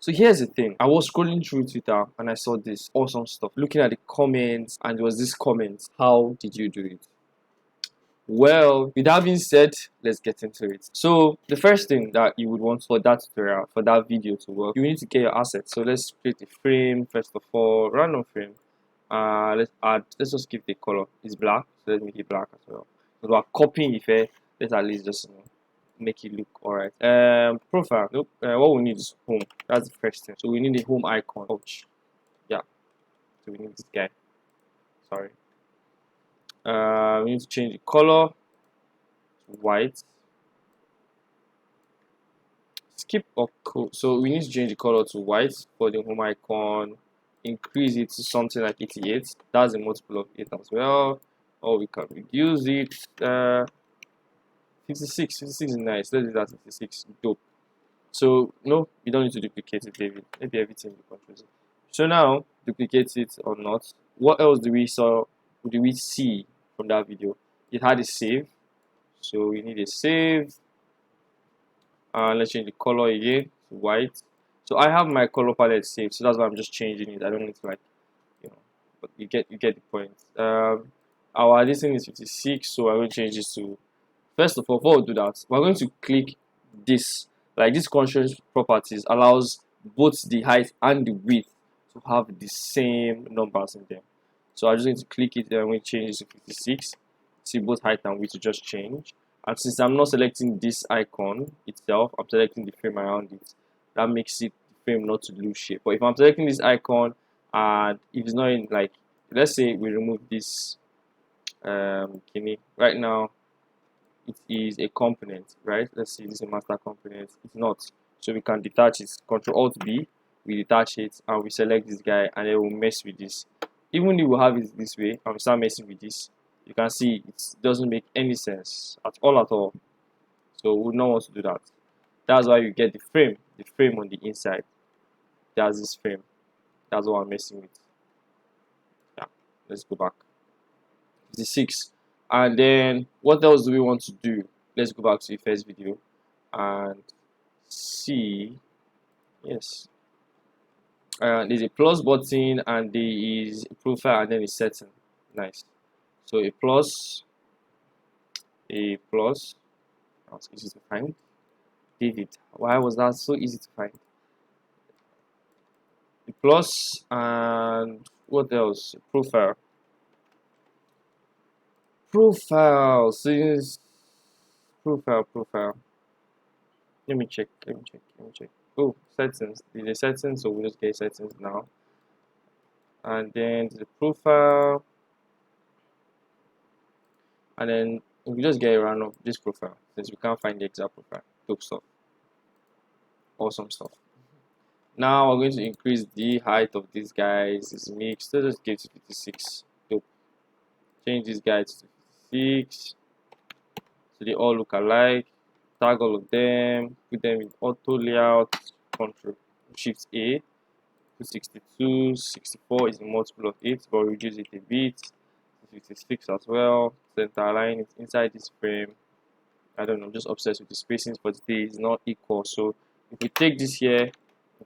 So here's the thing. I was scrolling through Twitter and I saw this awesome stuff. Looking at the comments, and there was this comment, how did you do it? Well, with that being said, let's get into it. So the first thing that you would want for that tutorial, for that video to work, you need to get your assets. So let's create a frame, first of all, random frame. Let's just give the color. It's black, so let's make it black as well. So we're copying it, let's at least just make it look alright. Profile. Nope. What we need is home. That's the first thing. So we need a home icon. Ouch. Yeah. So we need this guy. Sorry. We need to change the color to white. Skip or code. So we need to change the color to white for the home icon. Increase it to something like 88. That's a multiple of 8 as well. Or we can reduce it. 56. 56 is nice. Let's do that 56. Dope. So no, you don't need to duplicate it, David. Maybe everything you control. So now duplicate it or not. What else do we see from that video? It had a save. So we need a save. Let's change the color again to white. So I have my color palette saved, so that's why I'm just changing it. I don't need to but you get the point. Our this thing is 56, so I'm going to change this to. First of all, before we do that, we're going to click this. Like this constraint properties allows both the height and the width to have the same numbers in them. So I'm just going to click it and I'm going to change this to 56. See both height and width to just change. And since I'm not selecting this icon itself, I'm selecting the frame around it. That makes it the frame not to lose shape. But if I'm selecting this icon and if it's not in, like, let's say we remove this right now, it is a component, right? Let's see, this is a master component. It's not, so we can detach it. Control Alt B, we detach it and we select this guy, and then we'll mess with this. Even if we have it this way and we start messing with this, you can see it doesn't make any sense at all. So we would not want to do that. That's why you get the frame on the inside. That's this frame. That's what I'm messing with. Yeah, let's go back. 56. And then what else do we want to do? Let's go back to the first video and see. Yes, there's a plus button and there is a profile and then a setting. Nice. So a plus. That's easy to find. David, why was that so easy to find? A plus, and what else? Profile. Since profile. Let me check. Oh, settings. The settings, so we'll just get settings now. And then the profile. And then we just get a random this profile since we can't find the exact profile. Dope stuff. Awesome stuff. Now we're going to increase the height of these guys. It's mixed. Let's just get to 56. Dope. Change these guys to 56. So they all look alike. Tag all of them. Put them in auto layout. Control Shift A. 262. 64 is a multiple of 8, but reduce it a bit. 56 as well. Center align it inside this frame. I don't know, I'm just obsessed with the spacings, but today is not equal. So if we take this here, it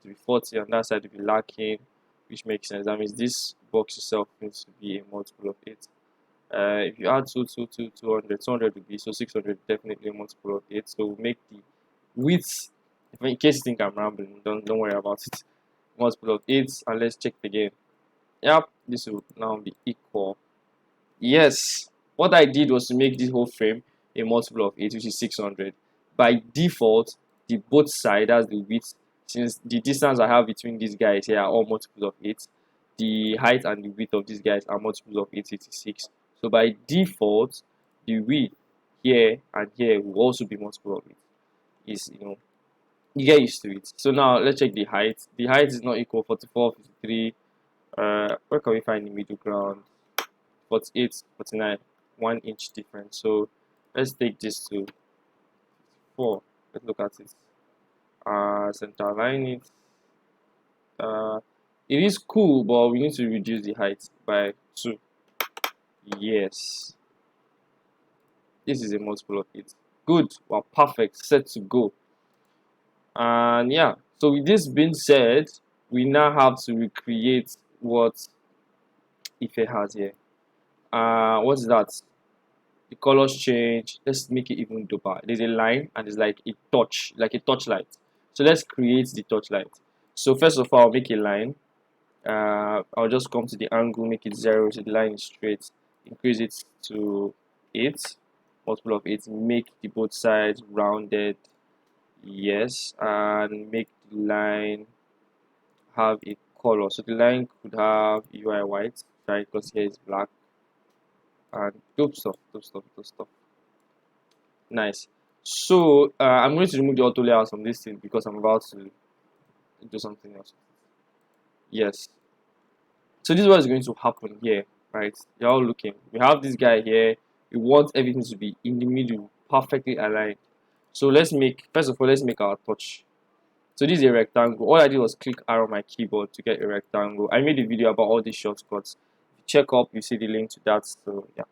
will be 40, and that side will be lacking, which makes sense. That means this box itself needs to be a multiple of 8. If you add 200 would be, so 600 definitely a multiple of 8. So we'll make the width, in case you think I'm rambling, don't worry about it. Multiple of 8, and let's check it again. Yep, this will now be equal. Yes, what I did was to make this whole frame a multiple of 8, which is 600. By default, the both sides, that's the width, since the distance I have between these guys here are all multiples of 8, the height and the width of these guys are multiples of 886. So by default, the width here and here will also be multiple of 8. Is, you get used to it. So now let's check the height. The height is not equal 44, 53. Where can we find the middle ground? 48, 49, 1 inch difference. So let's take this to 4. Let's look at it. Center align it. It is cool, but we need to reduce the height by 2. Yes, this is a multiple of 8. Good. Well, perfect. Set to go. And yeah, So with this being said, we now have to recreate what Ife has here. What is that? The colors change. Let's make it even doper. There's a line and it's like a touch, like a touchlight. So let's create the touchlight. So first of all, I'll make a line. I'll just come to the angle, make it 0 so the line is straight. Increase it to 8, multiple of 8. Make the both sides rounded, yes, and make the line have a color. So the line could have UI white, right? Because here is black. And dope stuff. Nice. So I'm going to remove the auto layers from this thing because I'm about to do something else. Yes. So this is what is going to happen here, right? You're all looking. We have this guy here. We want everything to be in the middle, perfectly aligned. So let's make, first of all, let's make our touch. So this is a rectangle. All I did was click R on my keyboard to get a rectangle. I made a video about all these shortcuts. If you check up, you see the link to that. So yeah.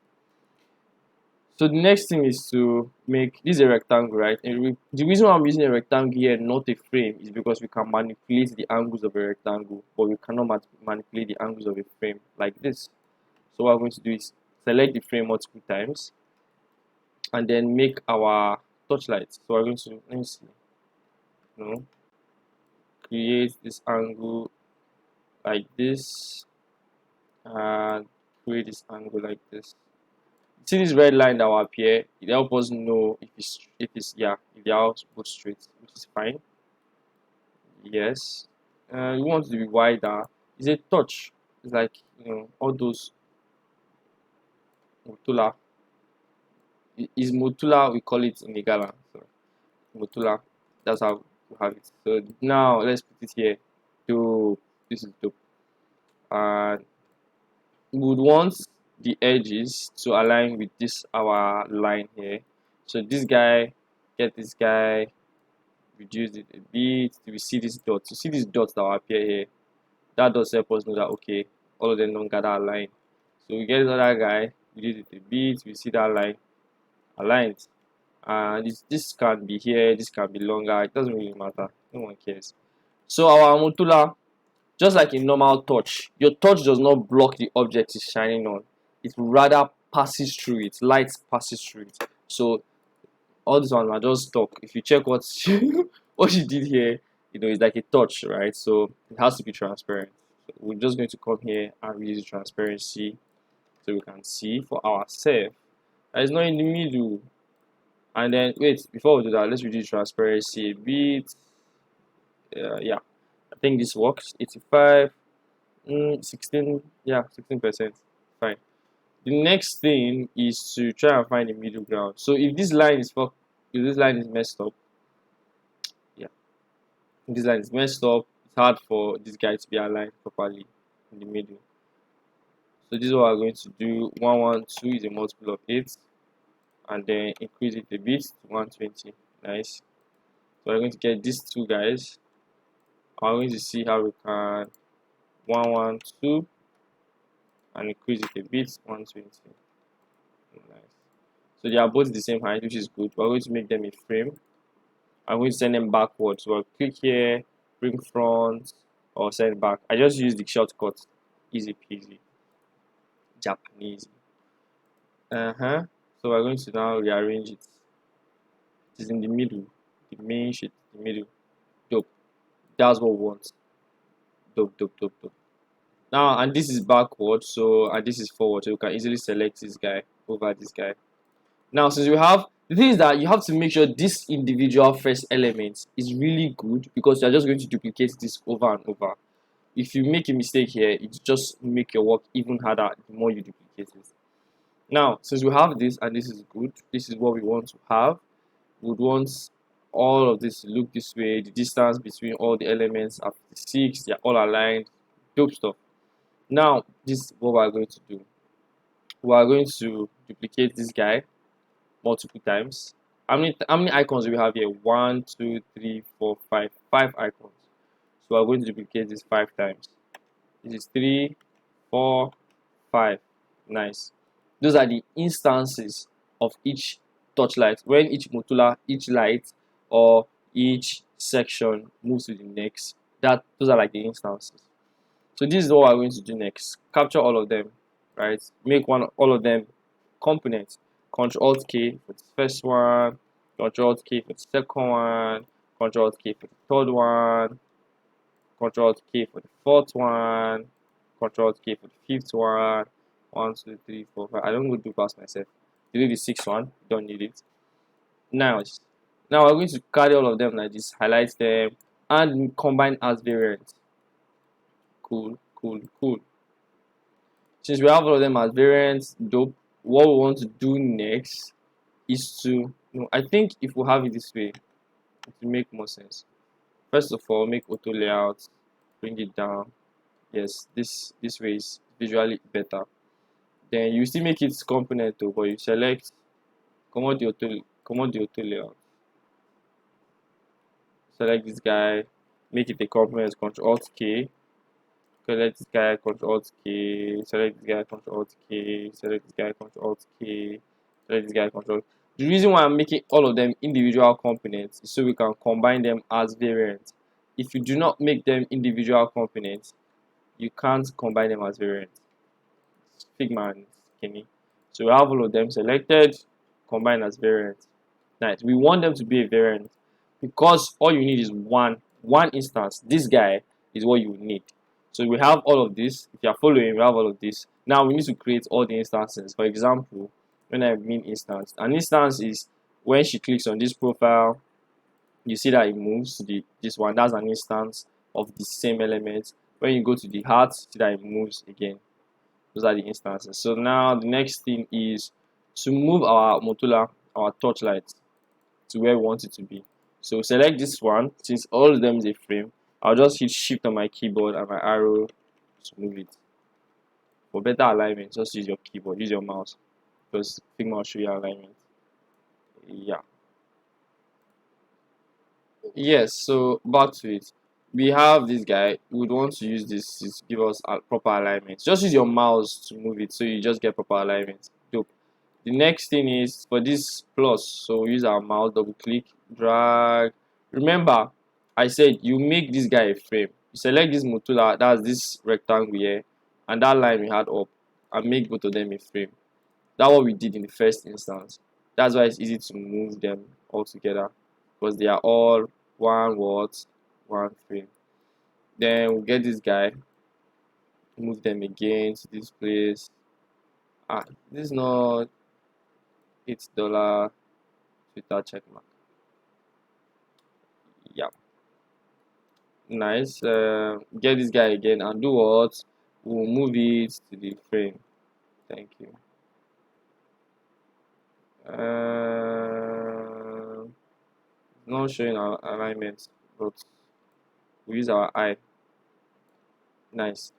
So the next thing is to make this a rectangle, right? And the reason why I'm using a rectangle here, not a frame, is because we can manipulate the angles of a rectangle, but we cannot manipulate the angles of a frame like this. So what I'm going to do is select the frame multiple times and then make our touchlight. So we're going to, let me see, create this angle like this and create this angle like this. See this red line that will appear, it helps us know if they are both straight, which is fine. Yes. You want to be wider. It's a touch. It's like, all those Motula. Is Motula, we call it in Igala. So Motula, that's how we have it. So now let's put it here. Dope. This is dope. And we would want the edges to align with this our line here. So this guy, get this guy, reduce it a bit. We see this dot. You see these dots that will appear here. That does help us know that okay, all of them don't gather align. So we get this other guy, reduce it a bit. We see that line aligned. And this can be here, this can be longer. It doesn't really matter. No one cares. So our Motula, just like a normal touch, your touch does not block the object it's shining on. It rather passes through it. Light passes through it. So all this one are just talk. If you check what what she did here, it's like a touch, right? So it has to be transparent. So we're just going to come here and reduce the transparency so we can see for ourselves that it's not in the middle. And then wait, before we do that, let's reduce transparency a bit. Yeah, I think this works. 85, 16, yeah, 16%. Fine. The next thing is to try and find the middle ground. So if this line is messed up, yeah, if this line is messed up, it's hard for this guy to be aligned properly in the middle. So this is what we're going to do. 112 is a multiple of 8, and then increase it a bit to 120. Nice. So we're going to get these two guys. I'm going to see how we can 112 and increase it a bit 120. Nice. So they are both the same height, which is good. We're going to make them a frame. I'm going to send them backwards. So I'll click here, bring front, or send back. I just use the shortcut. Easy peasy. Japanese. So we're going to now rearrange it. It is in the middle. The main sheet, the middle. Dope. That's what we want. Dope. Now, and this is backward, and this is forward, so you can easily select this guy over this guy. Now, since we have, the thing is that you have to make sure this individual first element is really good because you're just going to duplicate this over and over. If you make a mistake here, it just make your work even harder the more you duplicate it. Now, since we have this and this is good, this is what we want to have. We would want all of this to look this way. The distance between all the elements are 6, they're all aligned. Dope stuff. Now, this is what we're going to do. We are going to duplicate this guy multiple times. How many icons do we have here? 1, 2, 3, 4, 5. 5 icons. So we're going to duplicate this 5 times. This is 3, 4, 5. Nice. Those are the instances of each touch light. When each Motula, each light, or each section, move to the next. Those are like the instances. So this is what we're going to do next. Capture all of them, right? Make all of them components. Control Alt K for the first one, Control Alt K for the second one, Control Alt K for the third one, Control Alt K for the fourth one, Control Alt K for the fifth one. 1, 2, 3, 4, 5. I don't go do past myself. Delete the sixth one, don't need it. Now we're going to carry all of them like this, highlight them, and combine as variants. Cool. Since we have all of them as variants, dope. What we want to do next is to, I think if we have it this way, it will make more sense. First of all, make auto layout, bring it down. Yes, this way is visually better. Then you still make it component though, but you select command the auto layout. Select this guy, make it a component, Control Alt K. Select this guy, Control Alt K. Select this guy, Control Alt K. Select this guy, Control Alt K. Select this guy, Control. The reason why I'm making all of them individual components is so we can combine them as variants. If you do not make them individual components, you can't combine them as variants. Figma and Skinny. So we have all of them selected, combine as variants. Nice. We want them to be a variant because all you need is one instance. This guy is what you need. So we have all of this. If you are following, we have all of this. Now we need to create all the instances. For example, when I mean instance, an instance is when she clicks on this profile, you see that it moves to this one. That's an instance of the same element. When you go to the heart, see that it moves again. Those are the instances. So now the next thing is to move our Motula, our torchlight, to where we want it to be. So select this one. Since all of them is a frame, I'll just hit shift on my keyboard and my arrow to move it. For better alignment, just use your keyboard, use your mouse, because Figma will show you alignment. Yeah. Yes, so back to it. We have this guy. We would want to use this to give us a proper alignment. Just use your mouse to move it so you just get proper alignment. Dope. The next thing is for this plus. So use our mouse, double click, drag. Remember, I said you make this guy a frame. You select this Motula, that's this rectangle here, and that line we had up, and make both of them a frame. That's what we did in the first instance. That's why it's easy to move them all together, because they are all one frame. Then we'll get this guy, move them again to this place. This is not $8 Twitter checkmark. Yeah, nice. Get this guy again and do what? We'll move it to the frame. Thank you. Not showing our alignment, but we use our eye. Nice.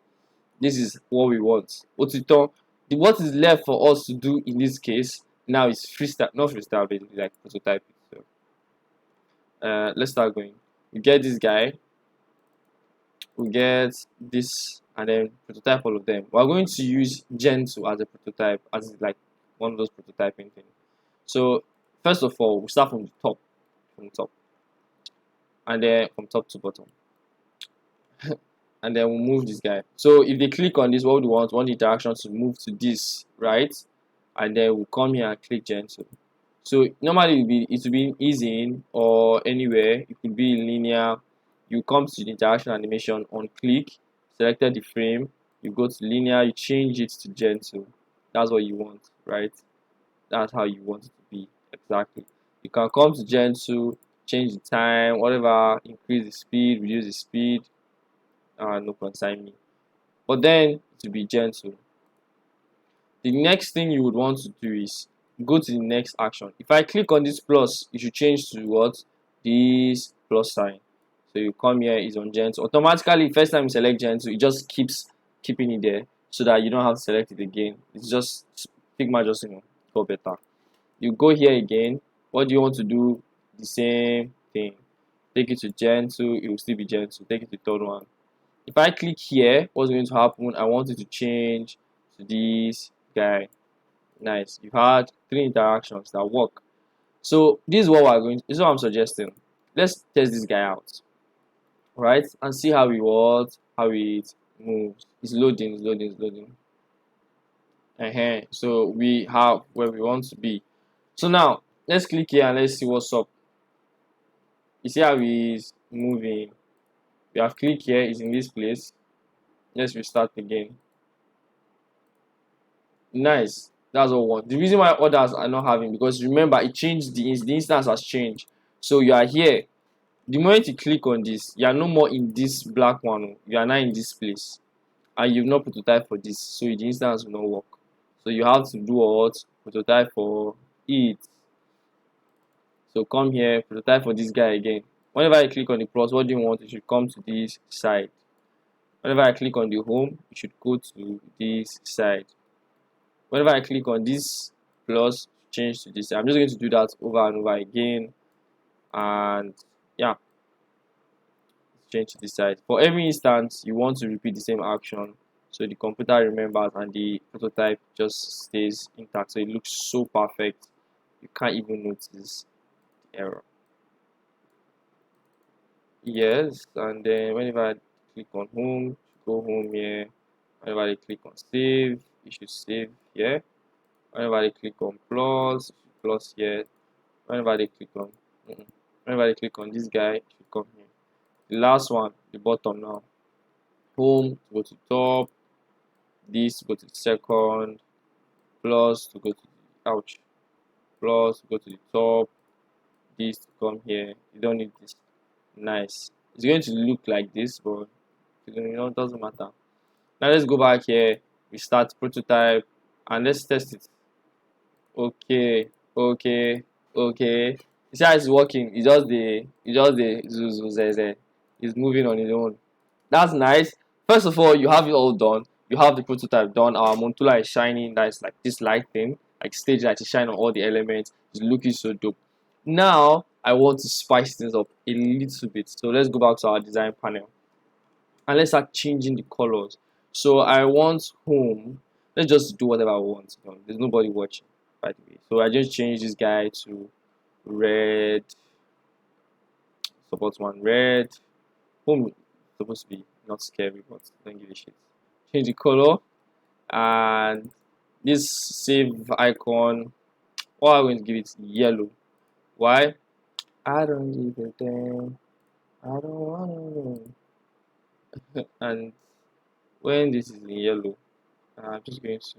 This is what we want. What is left for us to do in this case now is freestyle, not freestyle, basically like prototype. So let's start going. We get this guy, we get this, and then prototype all of them. We're going to use Gentoo as a prototype, as like one of those prototyping things. So first of all, we start from the top, and then from top to bottom. And then we'll move this guy. So if they click on this, what we want the interaction to move to this, right? And then we'll come here and click Gentoo. So normally it will be easy in or anywhere. It could be in linear. You come to the interaction animation, on click, selected the frame, you go to linear, you change it to Gentoo. That's what you want, right? That's how you want it to be exactly. You can come to Gentoo, change the time, whatever, increase the speed, reduce the speed. No concern me. But then it will be Gentoo. The next thing you would want to do is go to the next action. If I click on this plus, it should change to what? This plus sign. So you come here, it's on Gentoo. Automatically, first time you select Gentoo, it just keeps keeping it there so that you don't have to select it again. It's just Figma, just go better. You go here again. What do you want to do? The same thing. Take it to Gentoo, it will still be Gentoo. Take it to the third one. If I click here, what's going to happen? I want it to change to this guy. Nice. You've had 3 interactions that work. So this is what we're going to, this is what I'm suggesting. let's test this guy out, right, and see how it moves. It's loading, it's loading, it's loading. So we have where we want to be. So now let's click here and let's see what's up. You see how he's moving. We have click here, is in this place. Let's restart again. Nice. That's what we want. The reason why others are not having, because remember it changed, the instance has changed. So you are here. The moment you click on this, you are no more in this black one. You are now in this place, and you've not prototype for this, so the instance will not work. So you have to do what? Prototype for it. So come here, prototype for this guy again. Whenever I click on the plus, what do you want? You should come to this side. Whenever I click on the home, you should go to this side. Whenever I click on this plus, change to this side. I'm just going to do that over and over again. And yeah, change to this side. For every instance, you want to repeat the same action, so the computer remembers and the prototype just stays intact. So it looks so perfect, you can't even notice the error. Yes, and then whenever I click on home, go home here. Whenever I click on save, it should save here. Whenever I click on plus here. Whenever I click on whenever I click on this guy, it should come here. The last one, the bottom now. Home to go to top, this to go to the second, plus to go to the plus to go to the top, this to come here. You don't need this. Nice. It's going to look like this, but it doesn't matter. Now let's go back here. We start prototype and let's test it. Okay. You see how it's working? It's just the zuzu. It's moving on its own. That's nice. First of all, you have it all done. You have the prototype done. Our Montula is shining. That's like this light thing, like stage light is shining on all the elements. It's looking so dope. Now I want to spice things up a little bit. So let's go back to our design panel and let's start changing the colors. So I want home. Let's just do whatever I want. There's nobody watching, by the way. So I just changed this guy to red. Support one red. Home is supposed to be not scary, but don't give a shit. Change the color and this save icon. What I'm going to give it yellow. Why? I don't give a damn. I don't wanna know. And when this is in yellow, I'm just going to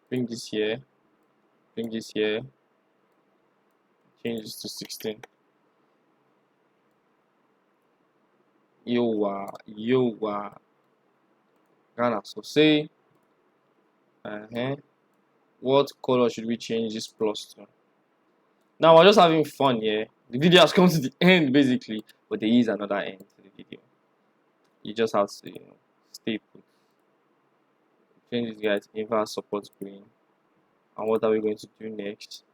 bring this here, change this to 16. Yowa. Ghana. So say, what color should we change this plus to? Now we're just having fun here. The video has come to the end basically, but there is another end to the video. You just have to, stay put. Change this guy to inverse support green. And what are we going to do next?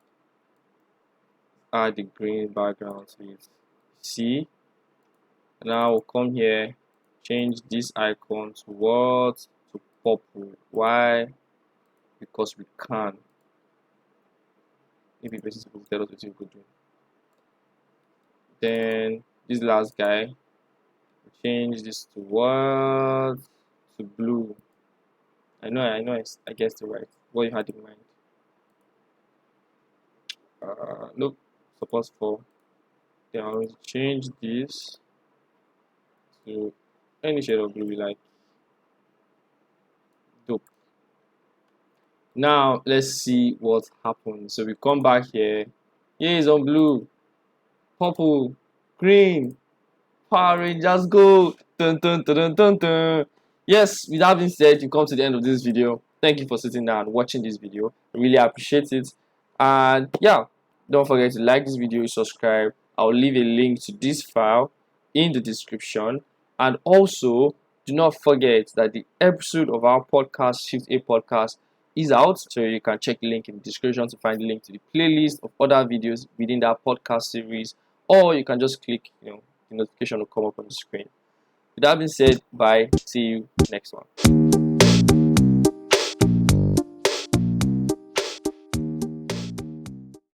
Add the green background to it. See? Now we'll come here, change this icon to what? To purple. Why? Because we can. Maybe this is supposed to tell us what we could do. Then this last guy, change this to what? To blue. I guessed it right. What you had in mind? Nope. Suppose for. Then I'm going to change this to any shade of blue we like. Dope. Now let's see what happens. So we come back here. Here is on blue, purple, green. Power Rangers go! Dun, dun, dun, dun, dun, dun. Yes, with that being said, you come to the end of this video. Thank you for sitting down and watching this video. I really appreciate it. And yeah, don't forget to like this video, subscribe. I'll leave a link to this file in the description. And also, do not forget that the episode of our podcast, Shift A Podcast, is out. So you can check the link in the description to find the link to the playlist of other videos within that podcast series. Or you can just click, the notification will come up on the screen. With that being said, bye. See you next one.